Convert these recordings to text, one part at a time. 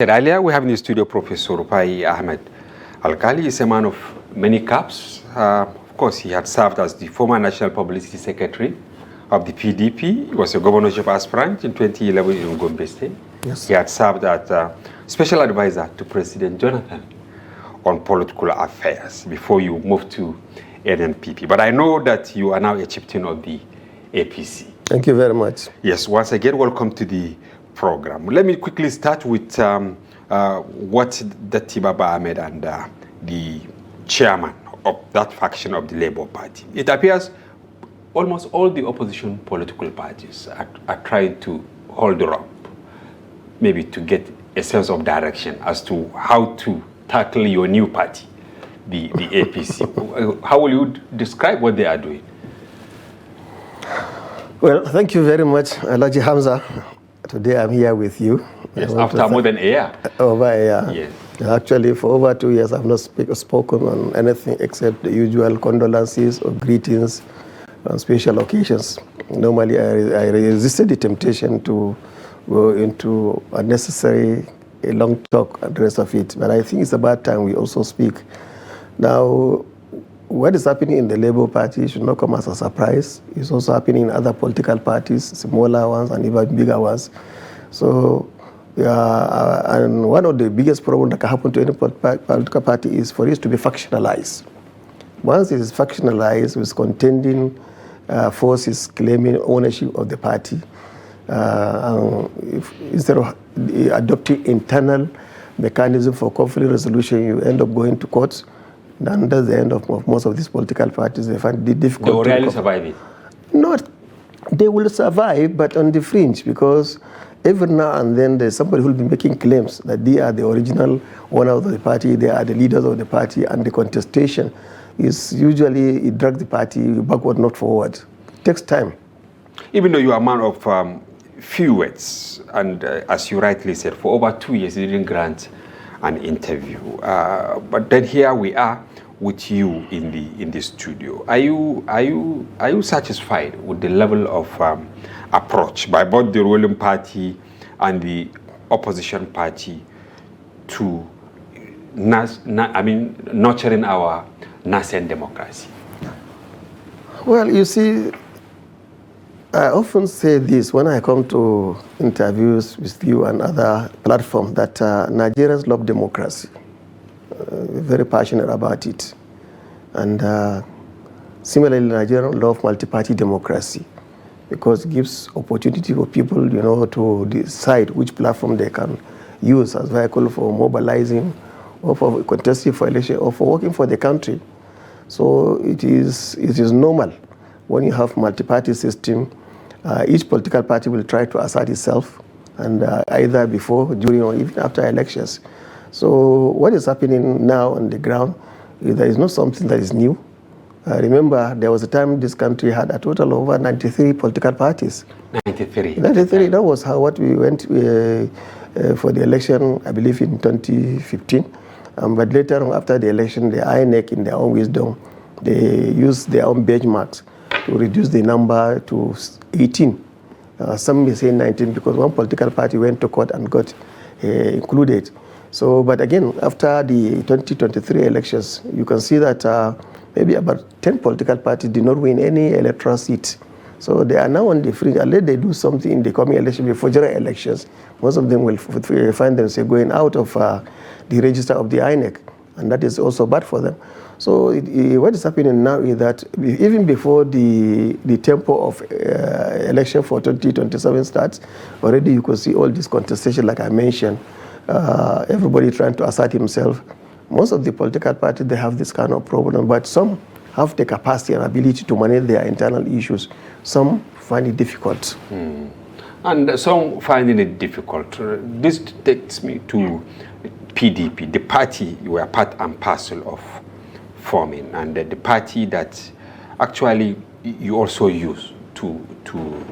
Earlier, we have in the studio Professor Rufa'i Alkali. He's a man of many caps. Of course, he had served as the former National Publicity Secretary of the PDP. He was a governorship aspirant in 2011 in Gombe State. Yes. He had served as special advisor to President Jonathan on political affairs before you moved to NNPP. But I know that you are now a chieftain of the APC. Thank you very much. Yes, once again, welcome to the program. Let me quickly start with what Datti Baba Ahmed and the chairman of that faction of the Labour Party. It appears almost all the opposition political parties are trying to hold the rope, maybe to get a sense of direction as to how to tackle your new party, the APC. How will you describe what they are doing? Well, thank you very much, Alhaji Hamza. Today I'm here with you. Yes, after more than a year. Over a year. Yes. Actually, for over 2 years, I've not spoken on anything except the usual condolences or greetings on special occasions. Normally, I resisted the temptation to go into unnecessary, a long talk and the rest of it. But I think it's about time we also speak. Now, what is happening in the Labour Party should not come as a surprise. It's also happening in other political parties, smaller ones and even bigger ones. So, and one of the biggest problems that can happen to any political party is for it to be factionalized. Once it is factionalized with contending forces claiming ownership of the party, instead of adopting internal mechanism for conflict resolution, you end up going to courts. And that's the end of most of these political parties. They find it difficult. They will really survive it? Not, they will survive, but on the fringe, because every now and then there's somebody who will be making claims that they are the original owner of the party, they are the leaders of the party, and the contestation is usually, it drags the party backward, not forward. It takes time. Even though you are a man of few words, and as you rightly said, for over 2 years you didn't grant an interview. But then here we are with you in the studio. Are you satisfied with the level of approach by both the ruling party and the opposition party to nurturing our nascent democracy? Well, you see, I often say this when I come to interviews with you and other platforms, that Nigerians love democracy. Very passionate about it. And similarly, Nigerians love multi-party democracy because it gives opportunity for people, to decide which platform they can use as vehicle for mobilizing or for contesting for election or for working for the country. So it is normal when you have multi-party system. Each political party will try to assert itself, and either before, during, or even after elections. So what is happening now on the ground is there is not something that is new. Remember, there was a time this country had a total of over 93 political parties. 93. That was what we went for the election, I believe, in 2015. But later on, after the election, the INEC, in their own wisdom, they used their own benchmarks to reduce the number to 18. Some may say 19 because one political party went to court and got included. So, but again, after the 2023 elections, you can see that maybe about 10 political parties did not win any electoral seats. So they are now on the fringe. Unless they do something in the coming election before general elections, most of them will find themselves going out of the register of the INEC, and that is also bad for them. So what is happening now is that even before the tempo of election for 2027 starts, already you could see all this contestation, like I mentioned, everybody trying to assert himself. Most of the political parties, they have this kind of problem, but some have the capacity and ability to manage their internal issues. Some find it difficult. And some finding it difficult. This takes me to PDP, the party you were part and parcel of forming, and the party that actually you also use to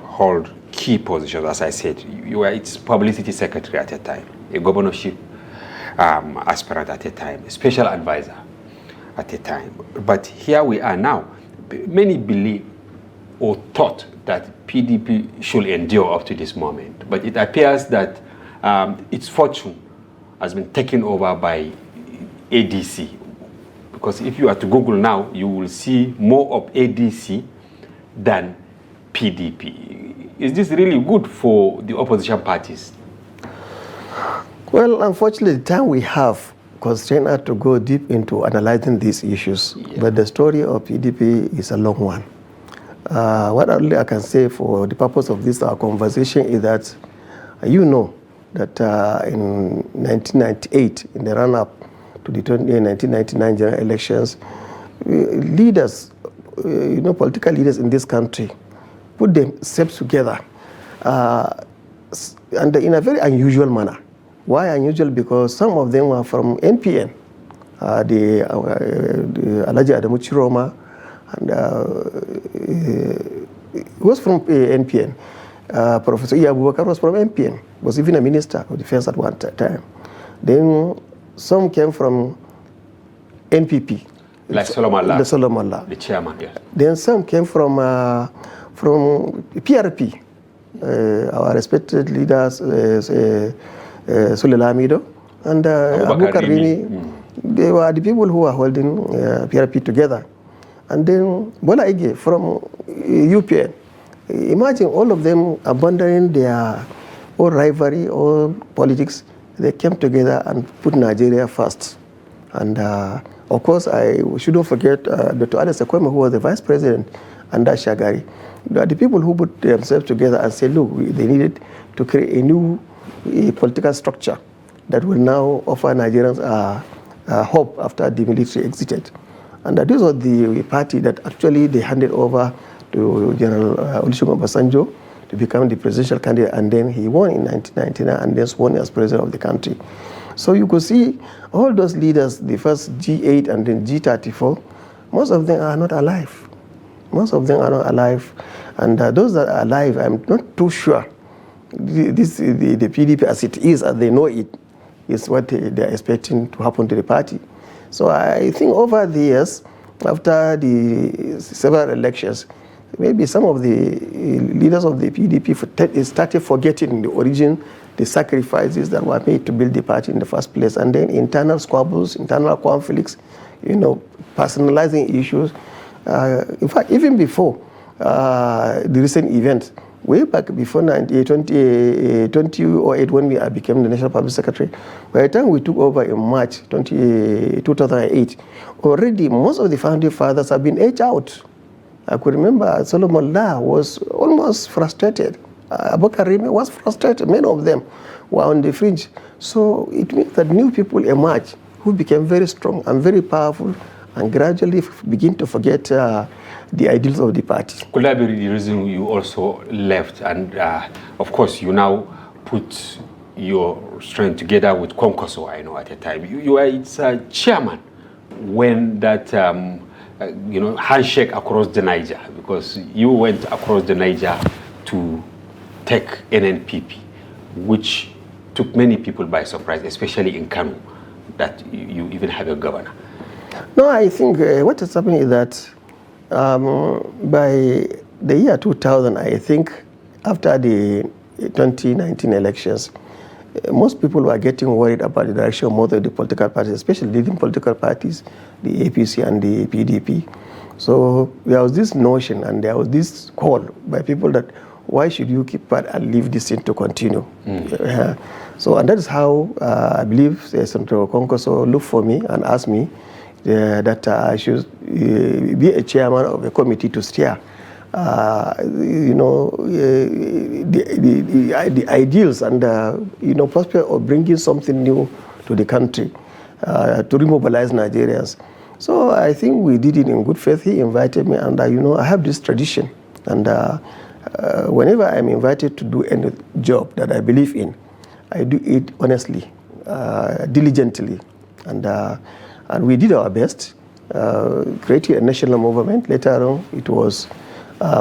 hold key positions. As I said, you were its publicity secretary at a time, a governorship aspirant at a time, a special advisor at a time. But here we are now. Many believe or thought that PDP should endure up to this moment, but it appears that its fortune has been taken over by ADC. Because if you are to Google now, you will see more of ADC than PDP. Is this really good for the opposition parties? Well, unfortunately, the time we have constrained us to go deep into analyzing these issues. Yeah. But the story of PDP is a long one. What only I can say for the purpose of this our conversation is that you know that in 1998, in the run-up to the 1999 general elections, leaders, political leaders in this country put themselves together and in a very unusual manner. Why unusual? Because some of them were from NPN, the Alhaji Adamu Chiroma, and he was from NPN. Professor Abubakar was from NPN, was even a minister of defense at one time. Then some came from NPP. Like Solomon Allah. The chairman, yes. Then some came from PRP, our respected leaders, Sule Lamido and Abubakar Rimi. They were the people who were holding PRP together. And then Bola Ige from UPN. Imagine all of them abandoning their own rivalry or politics. They came together and put Nigeria first. And of course, I shouldn't forget Dr. Alex Ekweme, who was the vice president under Shagari. They are the people who put themselves together and said, look, they needed to create a new political structure that will now offer Nigerians hope after the military exited. And this was the party that actually they handed over to General Olusegun Obasanjo to become the presidential candidate, and then he won in 1999 and then sworn as president of the country. So you could see all those leaders, the first G8 and then G34, most of them are not alive. Most of them are not alive. And those that are alive, I'm not too sure. The PDP as it is, as they know it, is what they are expecting to happen to the party. So I think over the years, after the several elections, maybe some of the leaders of the PDP started forgetting the origin, the sacrifices that were made to build the party in the first place, and then internal squabbles, internal conflicts, personalizing issues. In fact, even before the recent events, way back before 2008, when I became the National Public Secretary, by the time we took over in March 2008, already most of the founding fathers have been aged out. I could remember Solomon Allah was almost frustrated. Abubakar Rimi was frustrated. Many of them were on the fringe. So it means that new people emerge who became very strong and very powerful and gradually begin to forget the ideals of the party. Could that be the reason you also left? And of course, you now put your strength together with Konkoso, I know at the time. You were its chairman when that handshake across the Niger, because you went across the Niger to take NNPP, which took many people by surprise, especially in Kano, that you even have a governor. No, I think what is happening is that by the year 2000, I think, after the 2019 elections, most people were getting worried about the direction of most of the political parties, especially leading political parties, the APC and the PDP. So there was this notion and there was this call by people that why should you keep quiet and leave this thing to continue? So, and that is how I believe Senator Konkoso looked for me and asked me that I should be a chairman of a committee to steer the ideals and prospect of bringing something new to the country to remobilize Nigerians. So I think we did it in good faith. He invited me, and I have this tradition, and whenever I'm invited to do any job that I believe in, I do it honestly, diligently, and we did our best, creating a national movement. Later on, it was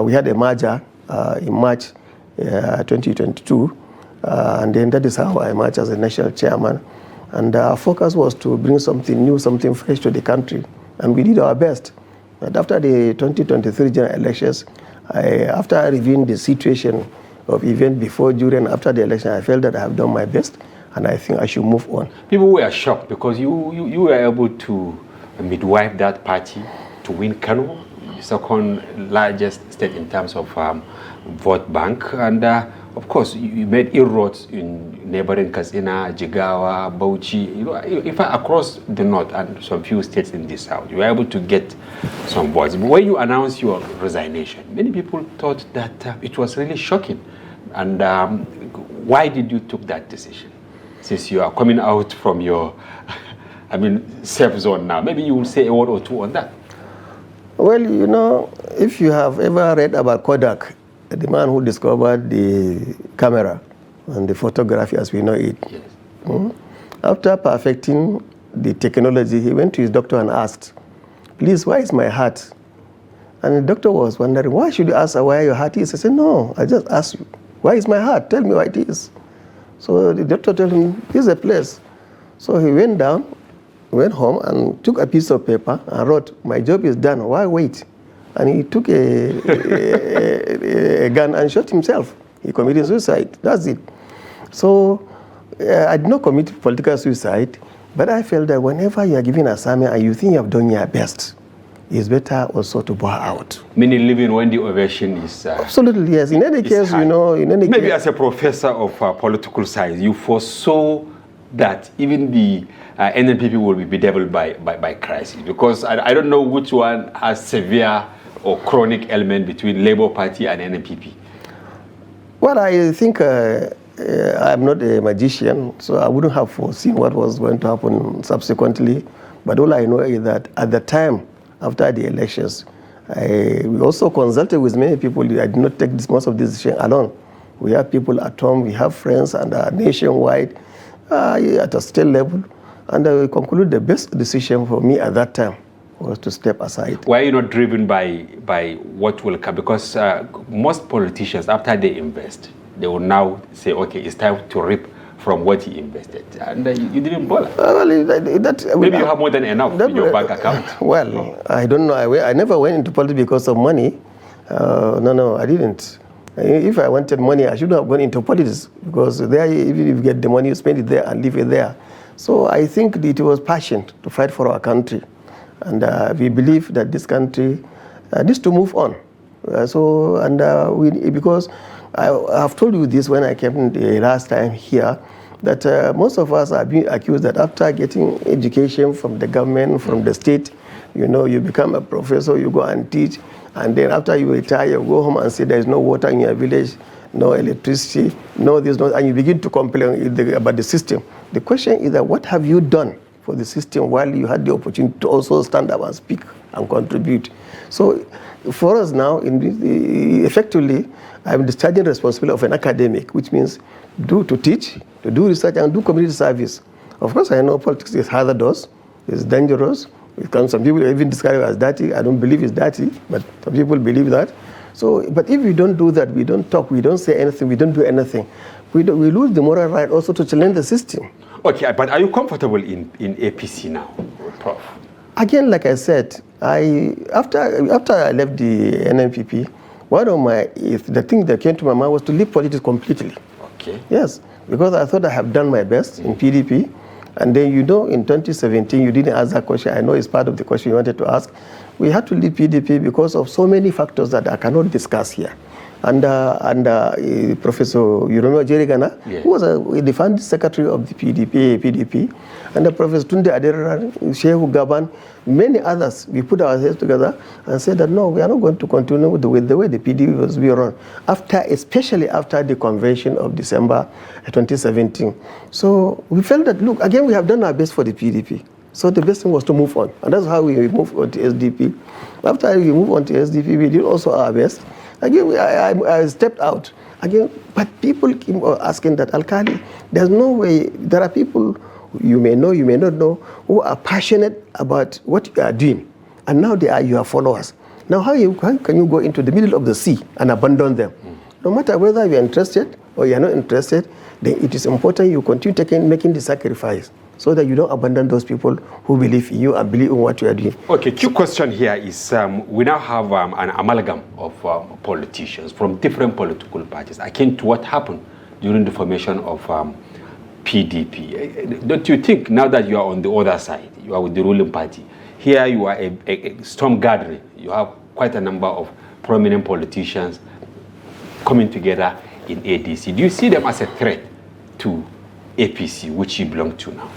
we had a merger in March 2022, and then that is how I emerged as a national chairman. And our focus was to bring something new, something fresh to the country, and we did our best. But after the 2023 general elections, after reviewing the situation of events before, during, and after the election, I felt that I have done my best, and I think I should move on. People were shocked because you were able to midwife that party to win Kano, the second largest state in terms of vote bank, and of course you made inroads in neighboring Katsina, Jigawa, Bauchi, in fact across the north and some few states in the south. You were able to get some votes. But when you announced your resignation, many people thought that it was really shocking. And why did you take that decision? Since you are coming out from your, safe zone now, maybe you will say a word or two on that. Well, if you have ever read about Kodak, the man who discovered the camera and the photography as we know it, yes. After perfecting the technology, he went to his doctor and asked, please, why is my heart? And the doctor was wondering, why should you ask why your heart is? He said, no, I just asked you, why is my heart? Tell me why it is. So the doctor told him, this is a place. So he went down, went home and took a piece of paper and wrote, my job is done, why wait? And he took a gun and shot himself. He committed suicide, that's it. So I did not commit political suicide, but I felt that whenever you are given an assignment and you think you have done your best, it's better also to bow out. Meaning living when the ovation is... Absolutely, yes. In any case, high. Maybe as a professor of political science, you foresaw that even the NNPP will be bedeviled by crisis, because I don't know which one has severe or chronic element between Labour Party and NNPP. Well, I think I'm not a magician, so I wouldn't have foreseen what was going to happen subsequently. But all I know is that at the time, after the elections, we also consulted with many people. I did not take most of this decision alone. We have people at home, we have friends, and nationwide, at a state level. And we concluded the best decision for me at that time was to step aside. Why are you not driven by what will come? Because most politicians, after they invest, they will now say, okay, it's time to reap from what he invested. And you didn't bother. Maybe you have more than enough in your bank account. Well, I don't know. I never went into politics because of money. No, I didn't. If I wanted money, I shouldn't have gone into politics, because there, even if you get the money, you spend it there and leave it there. So I think it was passion to fight for our country. And we believe that this country needs to move on. Because I have told you this when I came the last time here, that most of us are being accused that after getting education from the government, from the state, you become a professor, you go and teach, and then after you retire, you go home and say there is no water in your village, no electricity, no this, no, and you begin to complain about the system. The question is that what have you done for the system while you had the opportunity to also stand up and speak and contribute? So for us now, effectively, I'm discharging responsibility of an academic, which means to teach, to do research, and do community service. Of course, I know politics is hazardous, it's dangerous. Some people even describe it as dirty. I don't believe it's dirty, but some people believe that. So, but if we don't do that, we don't talk, we don't say anything, we don't do anything, we lose the moral right also to challenge the system. Okay, but are you comfortable in APC now, Prof? Again, like I said, after I left the NNPP, one of the thing that came to my mind was to leave politics completely. Okay. Yes, because I thought I have done my best in PDP. And then, in 2017, you didn't ask that question. I know it's part of the question you wanted to ask. We had to leave PDP because of so many factors that I cannot discuss here. And Professor Jerigana, yeah, who was the founding secretary of the PDP, and Professor Tunde Aderan, Shehu Gaban, many others, we put our heads together and said that no, we are not going to continue with the way the PDP was being run, especially after the convention of December 2017. So we felt that, look, again, we have done our best for the PDP. So the best thing was to move on. And that's how we moved on to SDP. After we moved on to SDP, we did also our best. Again, I stepped out. Again, but people keep asking that, Alkali, there's no way, there are people you may know, you may not know, who are passionate about what you are doing. And now they are your followers. Now how can you go into the middle of the sea and abandon them? No matter whether you are interested or you are not interested, then it is important you continue making the sacrifice so that you don't abandon those people who believe in you and believe in what you are doing. Okay, key question here is we now have an amalgam of politicians from different political parties, akin to what happened during the formation of PDP. Don't you think now that you are on the other side, you are with the ruling party, here you are a storm gathering, you have quite a number of prominent politicians coming together in ADC. Do you see them as a threat to APC, which you belong to now?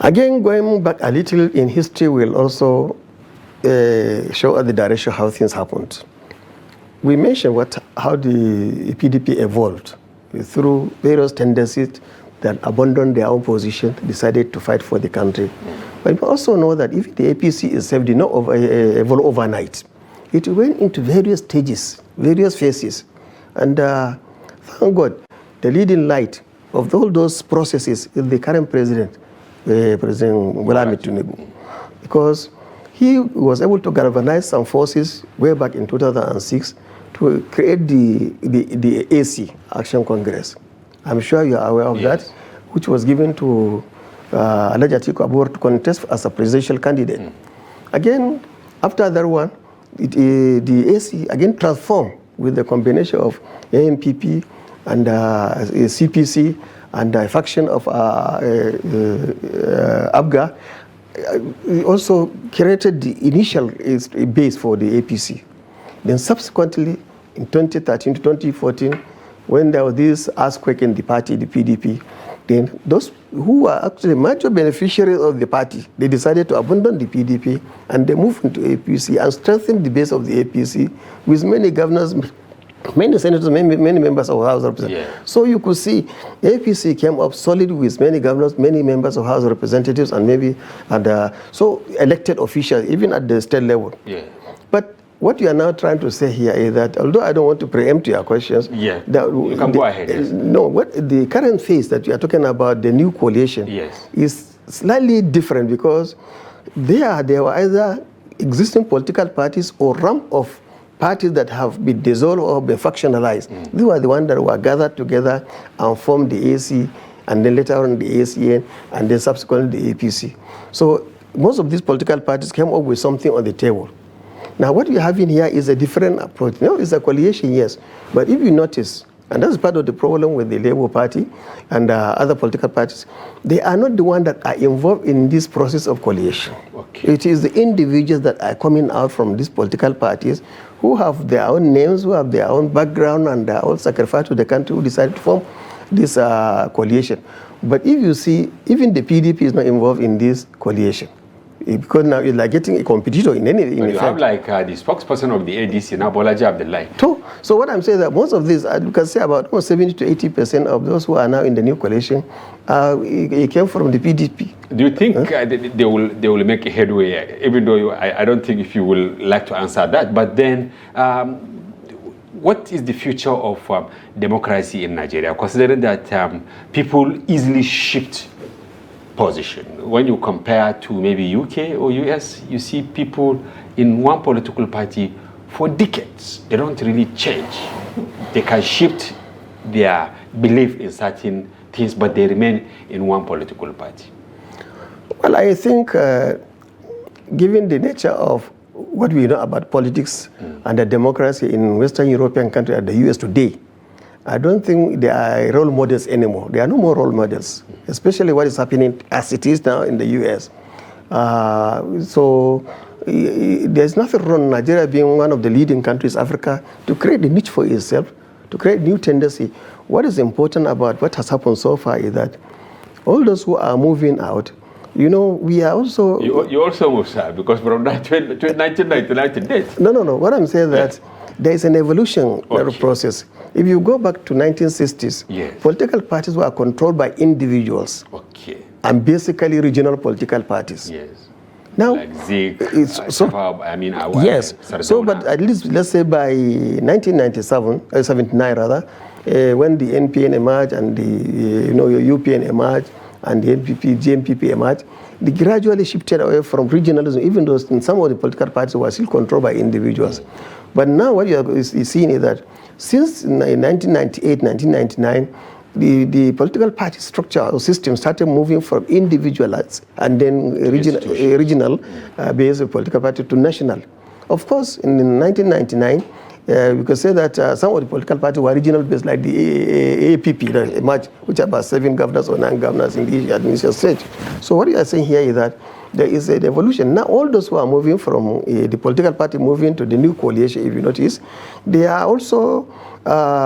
Again, going back a little in history will also show us the direction how things happened. We mentioned how the PDP evolved through various tendencies that abandoned their own position, decided to fight for the country. But we also know that if the APC itself did not evolve overnight, it went into various stages, various phases. And thank God, the leading light of all those processes is the current president, President Tinubu, because he was able to galvanize some forces way back in 2006 to create the AC, Action Congress. I'm sure you are aware of that, which was given to Alhaji Atiku Abubakar to contest as a presidential candidate. Again, after that one, the AC again transformed with the combination of NNPP and CPC and a faction of ABGA. Also created the initial base for the APC. Then subsequently, in 2013 to 2014, when there was this earthquake in the party, the PDP, then those who were actually major beneficiaries of the party, they decided to abandon the PDP and they moved into APC and strengthened the base of the APC with many governors, many senators, many members of House of Representatives. Yeah. So you could see APC came up solid with many governors, many members of House of Representatives, and maybe so elected officials, even at the state level. Yeah. But what you are now trying to say here is that, although I don't want to preempt your questions, you can go ahead. Yes. No, what the current phase that you are talking about, the new coalition, is slightly different because there were either existing political parties or rump of parties that have been dissolved or been factionalized. These were the ones that were gathered together and formed the AC, and then later on the ACN, and then subsequently the APC. So most of these political parties came up with something on the table. Now what we have in here is a different approach. Now it's a coalition, yes, but if you notice, and that's part of the problem with the Labour Party and other political parties, they are not the ones that are involved in this process of coalition. Okay. It is the individuals that are coming out from these political parties who have their own names, who have their own background and their own sacrifice to the country, who decided to form this coalition. But if you see, even the PDP is not involved in this coalition. Because now it's like getting a competitor in any you have like the spokesperson of the ADC, now Bolaji Abdullahi. So what I'm saying is that most of these, you can say about almost 70 to 80% of those who are now in the new coalition, it came from the PDP. Do you think they will make a headway, even though I don't think if you will like to answer that, but then what is the future of democracy in Nigeria, considering that people easily shift position? When you compare to maybe UK or US, you see people in one political party for decades. They don't really change. They can shift their belief in certain things, but they remain in one political party. Well, I think given the nature of what we know about politics and the democracy in Western European countries and the US today, I don't think there are role models anymore. There are no more role models, especially what is happening as it is now in the US. So there's nothing wrong, Nigeria being one of the leading countries, Africa, to create a niche for itself, to create new tendency. What is important about what has happened so far is that all those who are moving out, you know, we are also... You also move, sir, because from 1999 to date. No. What I'm saying is that there is an evolution process. If you go back to 1960s, political parties were controlled by individuals. And basically regional political parties. Now, like Zeke, so but at least let's say by 1979 rather, when the NPN emerged and the UPN emerged and the NPP, GMPP emerged, they gradually shifted away from regionalism, even though some of the political parties were still controlled by individuals. But now what you are seeing is that since 1998, 1999, the political party structure or system started moving from individuals and then regional based political party to national. Of course, in 1999, we could say that some of the political parties were regional based, like the APP, which are about 7 governors or 9 governors in the administrative state. So what you are saying here is that there is an evolution. Now all those who are moving from the political party moving to the new coalition, if you notice, they are also,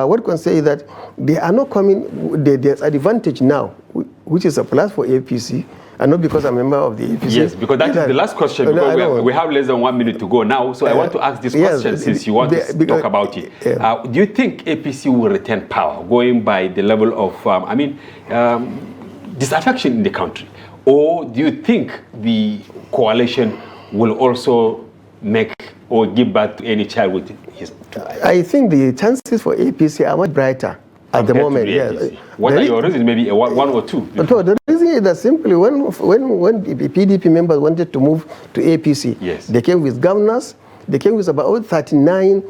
what can say is that they are not coming, there's an advantage now, which is a plus for APC, and not because I'm a member of the APC. Yes, because that is the last question, because we have less than 1 minute to go now, so I want to ask this question since you want to talk about it. Do you think APC will retain power, going by the level of, disaffection in the country? Or do you think the coalition will also make or give birth to any child with his? I think the chances for APC are much brighter at the moment. Yes. What are your reasons? Maybe one or two? No, the reason is that simply when the PDP members wanted to move to APC, yes, they came with governors. They came with about 39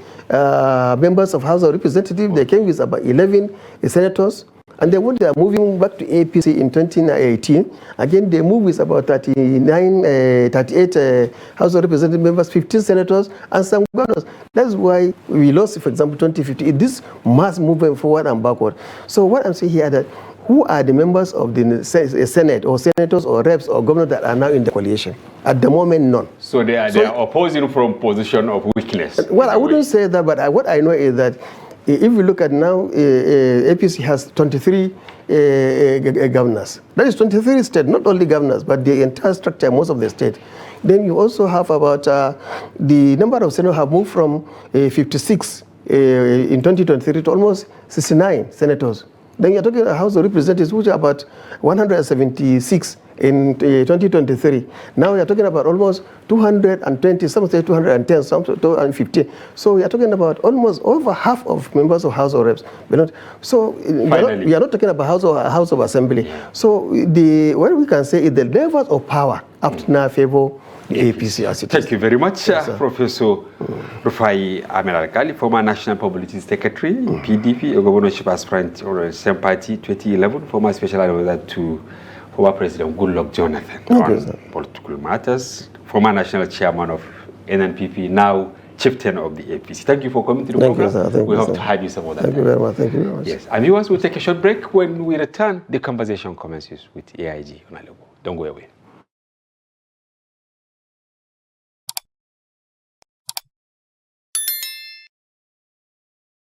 members of House of Representatives. They came with about 11 senators. And then when they are moving back to APC in 2018, again they move with about 38 House of Representative members, 15 senators, and some governors. That's why we lost, for example, 2050. This mass movement forward and backward. So what I'm saying here is that who are the members of the Senate or senators or reps or governors that are now in the coalition? At the moment, none. So they are opposing from position of weakness. Well, I wouldn't say that, but what I know is that if we look at now, APC has 23 governors. That is 23 states, not only governors, but the entire structure, most of the state. Then you also have about the number of senators have moved from 56 in 2023 to almost 69 senators. Then you're talking about House of Representatives, which are about 176 in 2023. Now we are talking about almost 220, some say 210, some 250. So we are talking about almost over half of members of House of Reps. So we are not talking about House of Assembly. So what we can say is the levels of power up to now favor the APC as it is. Thank you very much, Professor Rufa'i Alkali, former National Publicity Secretary, PDP, a governorship aspirant on the same party, 2011, former special advisor to former President Goodluck Jonathan on political matters, former national chairman of NNPP, now chieftain of the APC. Thank you for coming to the program. We hope to have you some other time. Thank you very much. Thank you very much. Yes, and viewers, we'll take a short break. When we return, the conversation commences with AIG. Don't go away.